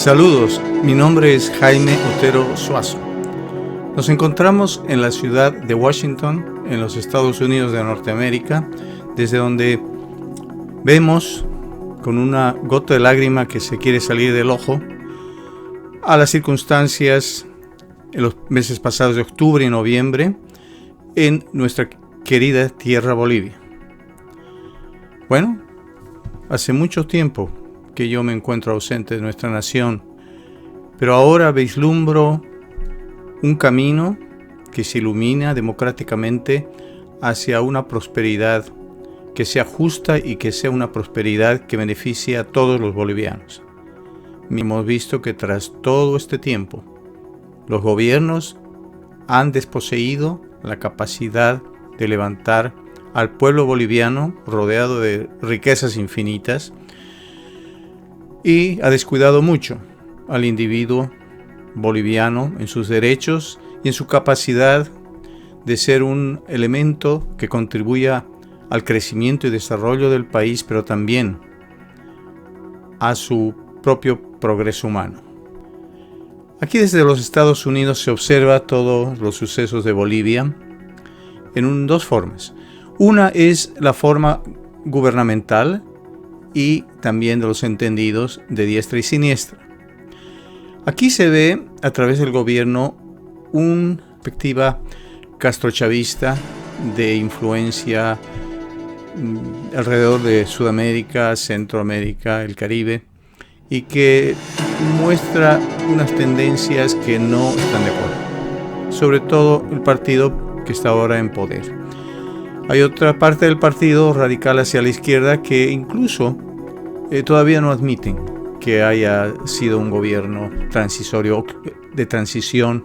Saludos, mi nombre es Jaime Otero Suazo. Nos encontramos en la ciudad de Washington, en los Estados Unidos de Norteamérica, desde donde vemos con una gota de lágrima que se quiere salir del ojo a las circunstancias en los meses pasados de octubre y noviembre en nuestra querida tierra Bolivia. Bueno, hace mucho tiempo que yo me encuentro ausente de nuestra nación, pero ahora vislumbro un camino que se ilumina democráticamente hacia una prosperidad que sea justa y que sea una prosperidad que beneficie a todos los bolivianos. Hemos visto que tras todo este tiempo, los gobiernos han desposeído la capacidad de levantar al pueblo boliviano rodeado de riquezas infinitas y ha descuidado mucho al individuo boliviano en sus derechos y en su capacidad de ser un elemento que contribuya al crecimiento y desarrollo del país, pero también a su propio progreso humano. Aquí desde los Estados Unidos se observa todos los sucesos de Bolivia en dos formas. Una es la forma gubernamental y también de los entendidos de diestra y siniestra. Aquí se ve a través del gobierno una perspectiva castrochavista de influencia alrededor de Sudamérica, Centroamérica, el Caribe, y que muestra unas tendencias que no están de acuerdo, sobre todo el partido que está ahora en poder. Hay otra parte del partido radical hacia la izquierda que incluso todavía no admiten que haya sido un gobierno transisorio de transición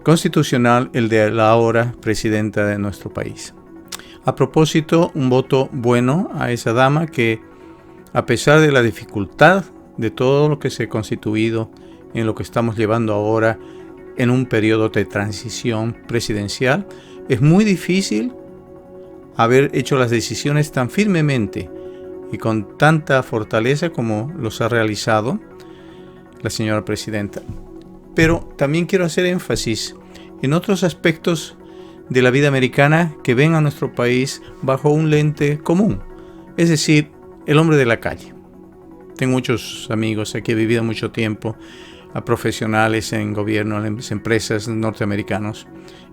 constitucional el de la ahora presidenta de nuestro país. A propósito, un voto bueno a esa dama que, a pesar de la dificultad de todo lo que se ha constituido en lo que estamos llevando ahora en un periodo de transición presidencial, es muy difícil haber hecho las decisiones tan firmemente y con tanta fortaleza como los ha realizado la señora presidenta. Pero también quiero hacer énfasis en otros aspectos de la vida americana que ven a nuestro país bajo un lente común, es decir, el hombre de la calle. Tengo muchos amigos aquí, he vivido mucho tiempo, a profesionales en gobierno, en empresas norteamericanos,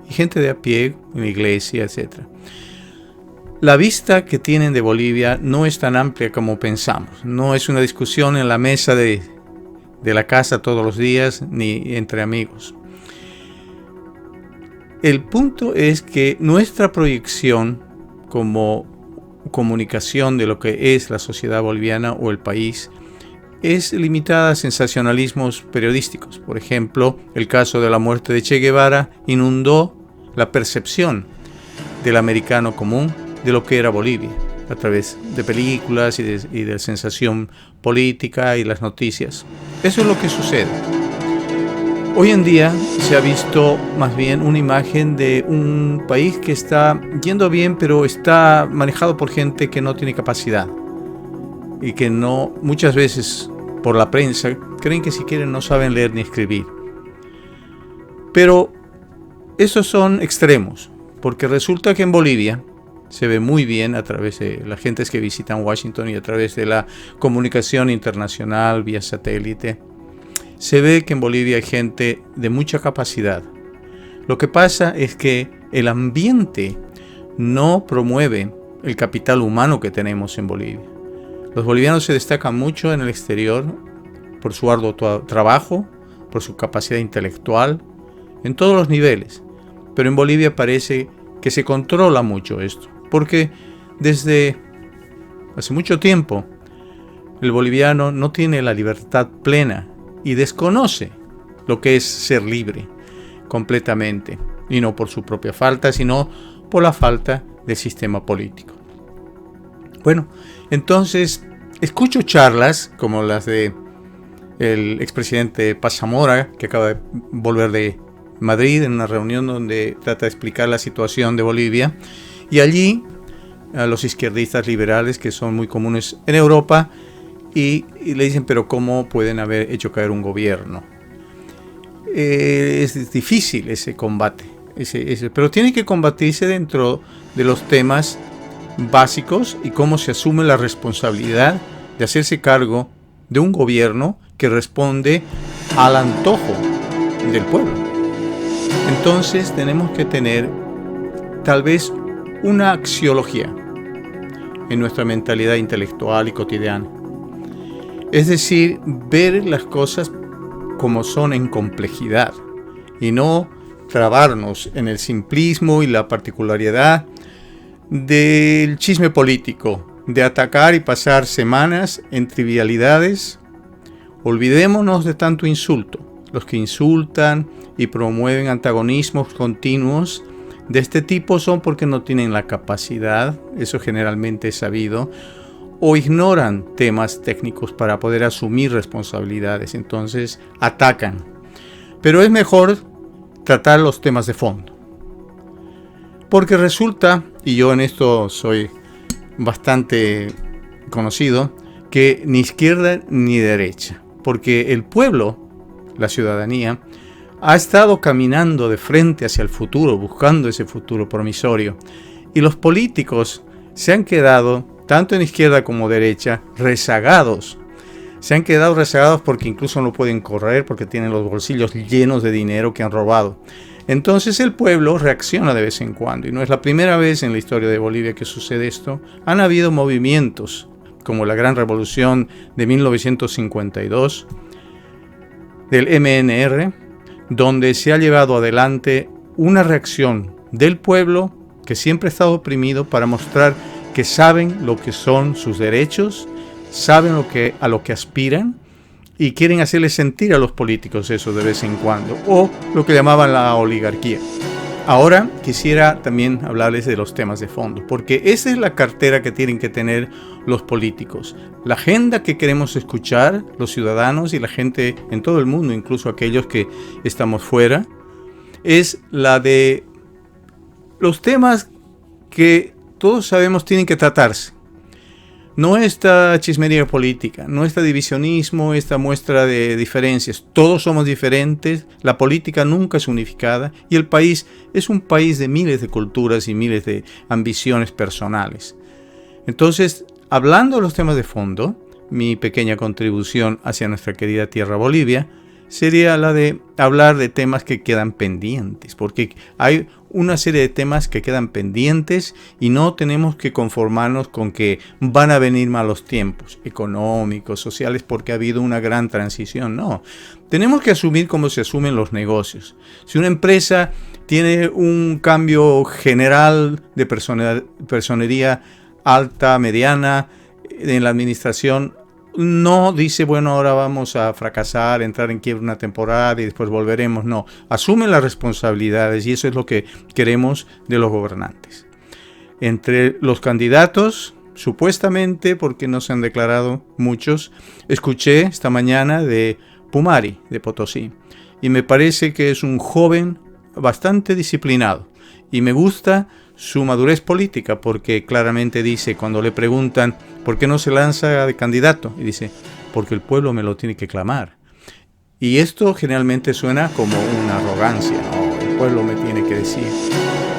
y gente de a pie, en la iglesia, etc. La vista que tienen de Bolivia no es tan amplia como pensamos. No es una discusión en la mesa de la casa todos los días, ni entre amigos. El punto es que nuestra proyección como comunicación de lo que es la sociedad boliviana o el país es limitada a sensacionalismos periodísticos. Por ejemplo, el caso de la muerte de Che Guevara inundó la percepción del americano común de lo que era Bolivia, a través de películas y de sensación política y las noticias. Eso es lo que sucede. Hoy en día se ha visto más bien una imagen de un país que está yendo bien, pero está manejado por gente que no tiene capacidad y que no, muchas veces por la prensa, creen que siquiera no saben leer ni escribir. Pero esos son extremos, porque resulta que en Bolivia se ve muy bien a través de las gentes que visitan Washington y a través de la comunicación internacional vía satélite. Se ve que en Bolivia hay gente de mucha capacidad. Lo que pasa es que el ambiente no promueve el capital humano que tenemos en Bolivia. Los bolivianos se destacan mucho en el exterior por su arduo trabajo, por su capacidad intelectual, en todos los niveles. Pero en Bolivia parece que se controla mucho esto, porque desde hace mucho tiempo el boliviano no tiene la libertad plena y desconoce lo que es ser libre completamente, y no por su propia falta, sino por la falta del sistema político. Bueno, entonces escucho charlas como las de el expresidente Paz Zamora, que acaba de volver de Madrid en una reunión donde trata de explicar la situación de Bolivia, y allí a los izquierdistas liberales, que son muy comunes en Europa, y le dicen, pero ¿cómo pueden haber hecho caer un gobierno? Es difícil ese combate, pero tiene que combatirse dentro de los temas básicos y cómo se asume la responsabilidad de hacerse cargo de un gobierno que responde al antojo del pueblo. Entonces tenemos que tener tal vez una axiología en nuestra mentalidad intelectual y cotidiana. Es decir, ver las cosas como son en complejidad y no trabarnos en el simplismo y la particularidad del chisme político, de atacar y pasar semanas en trivialidades. Olvidémonos de tanto insulto. Los que insultan y promueven antagonismos continuos de este tipo son porque no tienen la capacidad, eso generalmente es sabido, o ignoran temas técnicos para poder asumir responsabilidades, entonces atacan. Pero es mejor tratar los temas de fondo. Porque resulta, y yo en esto soy bastante conocido, que ni izquierda ni derecha, porque el pueblo, la ciudadanía, ha estado caminando de frente hacia el futuro, buscando ese futuro promisorio, y los políticos se han quedado, tanto en izquierda como derecha, rezagados. Se han quedado rezagados porque incluso no pueden correr, porque tienen los bolsillos llenos de dinero que han robado. Entonces el pueblo reacciona de vez en cuando, y no es la primera vez en la historia de Bolivia que sucede esto. Han habido movimientos, como la Gran Revolución de 1952, del MNR, donde se ha llevado adelante una reacción del pueblo que siempre ha estado oprimido para mostrar que saben lo que son sus derechos, saben a lo que aspiran y quieren hacerles sentir a los políticos eso de vez en cuando, o lo que llamaban la oligarquía. Ahora quisiera también hablarles de los temas de fondo, porque esa es la cartera que tienen que tener los políticos. La agenda que queremos escuchar los ciudadanos y la gente en todo el mundo, incluso aquellos que estamos fuera, es la de los temas que todos sabemos tienen que tratarse. No esta chismería política, no este divisionismo, esta muestra de diferencias. Todos somos diferentes, la política nunca es unificada y el país es un país de miles de culturas y miles de ambiciones personales. Entonces, hablando de los temas de fondo, mi pequeña contribución hacia nuestra querida tierra Bolivia sería la de hablar de temas que quedan pendientes, porque hay una serie de temas que quedan pendientes y no tenemos que conformarnos con que van a venir malos tiempos económicos, sociales, porque ha habido una gran transición. No, tenemos que asumir cómo se asumen los negocios. Si una empresa tiene un cambio general de personería alta, mediana, en la administración, no dice, bueno, ahora vamos a fracasar, entrar en quiebra una temporada y después volveremos. No, asumen las responsabilidades y eso es lo que queremos de los gobernantes. Entre los candidatos, supuestamente, porque no se han declarado muchos, escuché esta mañana de Pumari, de Potosí, y me parece que es un joven bastante disciplinado y me gusta su madurez política, porque claramente dice, cuando le preguntan por qué no se lanza de candidato, y dice, porque el pueblo me lo tiene que clamar. Y esto generalmente suena como una arrogancia, ¿no? El pueblo me tiene que decir.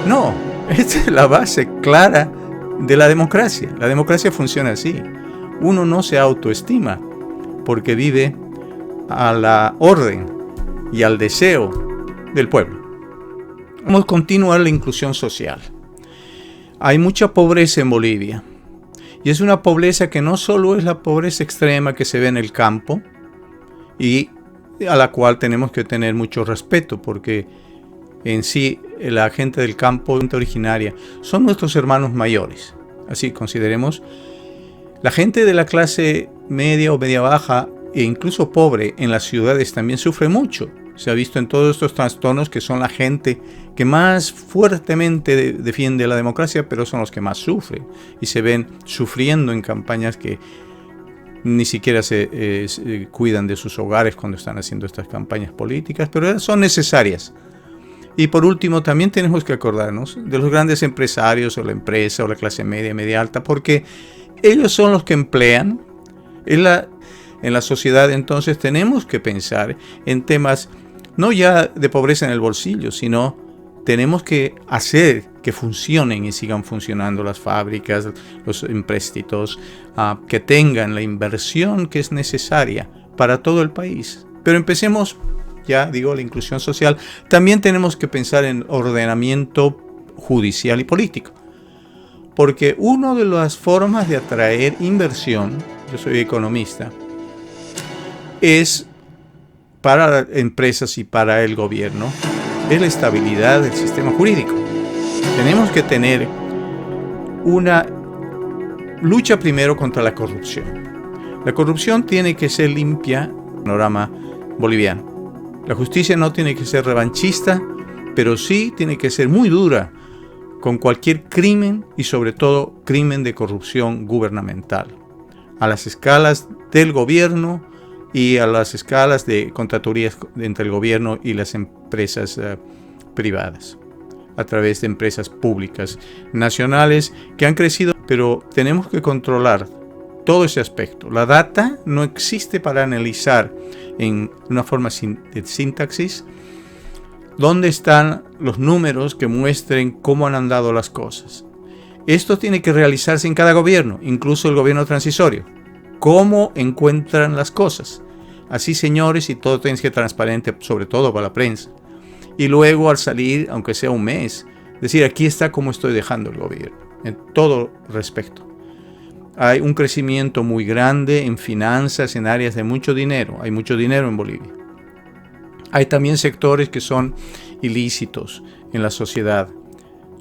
No, esta es la base clara de la democracia. La democracia funciona así. Uno no se autoestima porque vive a la orden y al deseo del pueblo. Vamos a continuar la inclusión social. Hay mucha pobreza en Bolivia y es una pobreza que no solo es la pobreza extrema que se ve en el campo y a la cual tenemos que tener mucho respeto, porque en sí la gente del campo, gente originaria, son nuestros hermanos mayores. Así consideremos, la gente de la clase media o media baja e incluso pobre en las ciudades también sufre mucho. Se ha visto en todos estos trastornos que son la gente que más fuertemente defiende la democracia, pero son los que más sufren y se ven sufriendo en campañas que ni siquiera se cuidan de sus hogares cuando están haciendo estas campañas políticas, pero son necesarias. Y por último, también tenemos que acordarnos de los grandes empresarios o la empresa o la clase media, media alta, porque ellos son los que emplean En la sociedad entonces tenemos que pensar en temas no ya de pobreza en el bolsillo, sino tenemos que hacer que funcionen y sigan funcionando las fábricas, los empréstitos, que tengan la inversión que es necesaria para todo el país. Pero empecemos, ya digo, la inclusión social. También tenemos que pensar en ordenamiento judicial y político. Porque una de las formas de atraer inversión, yo soy economista, es para empresas y para el gobierno, es la estabilidad del sistema jurídico. Tenemos que tener una lucha primero contra la corrupción. La corrupción tiene que ser limpia en el panorama boliviano. La justicia no tiene que ser revanchista, pero sí tiene que ser muy dura con cualquier crimen y sobre todo crimen de corrupción gubernamental, a las escalas del gobierno y a las escalas de contraturías entre el gobierno y las empresas privadas, a través de empresas públicas nacionales que han crecido, pero tenemos que controlar todo ese aspecto. La data no existe para analizar en una forma de sintaxis dónde están los números que muestren cómo han andado las cosas. Esto tiene que realizarse en cada gobierno, incluso el gobierno transisorio. ¿Cómo encuentran las cosas? Así, señores, y todo tiene que ser transparente, sobre todo para la prensa. Y luego, al salir, aunque sea un mes, decir, aquí está cómo estoy dejando el gobierno, en todo respecto. Hay un crecimiento muy grande en finanzas, en áreas de mucho dinero. Hay mucho dinero en Bolivia. Hay también sectores que son ilícitos en la sociedad.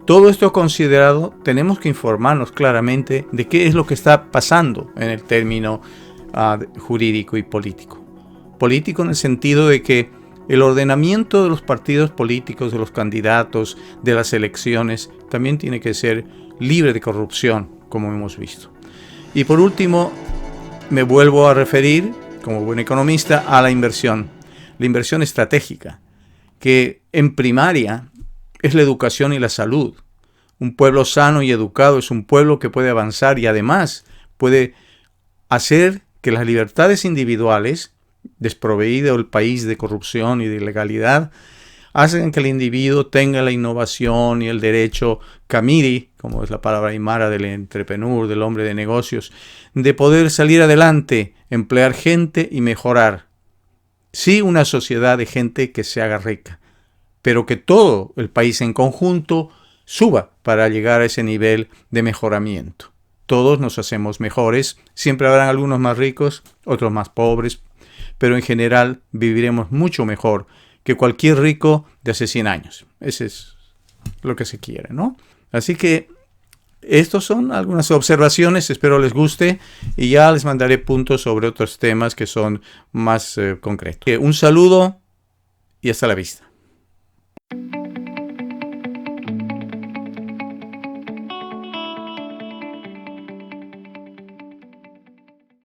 Todo esto considerado, tenemos que informarnos claramente de qué es lo que está pasando en el término jurídico y político. Político en el sentido de que el ordenamiento de los partidos políticos, de los candidatos, de las elecciones, también tiene que ser libre de corrupción, como hemos visto. Y por último, me vuelvo a referir, como buen economista, a la inversión estratégica, que en primaria es la educación y la salud. Un pueblo sano y educado es un pueblo que puede avanzar y además puede hacer que las libertades individuales, desproveído el país de corrupción y de ilegalidad, hacen que el individuo tenga la innovación y el derecho camiri, como es la palabra aymara del entrepreneur, del hombre de negocios, de poder salir adelante, emplear gente y mejorar. Sí, una sociedad de gente que se haga rica, pero que todo el país en conjunto suba para llegar a ese nivel de mejoramiento. Todos nos hacemos mejores, siempre habrán algunos más ricos, otros más pobres, pero en general viviremos mucho mejor que cualquier rico de hace 100 años. Ese es lo que se quiere, ¿no? Así que estas son algunas observaciones, espero les guste y ya les mandaré puntos sobre otros temas que son más concretos. Un saludo y hasta la vista.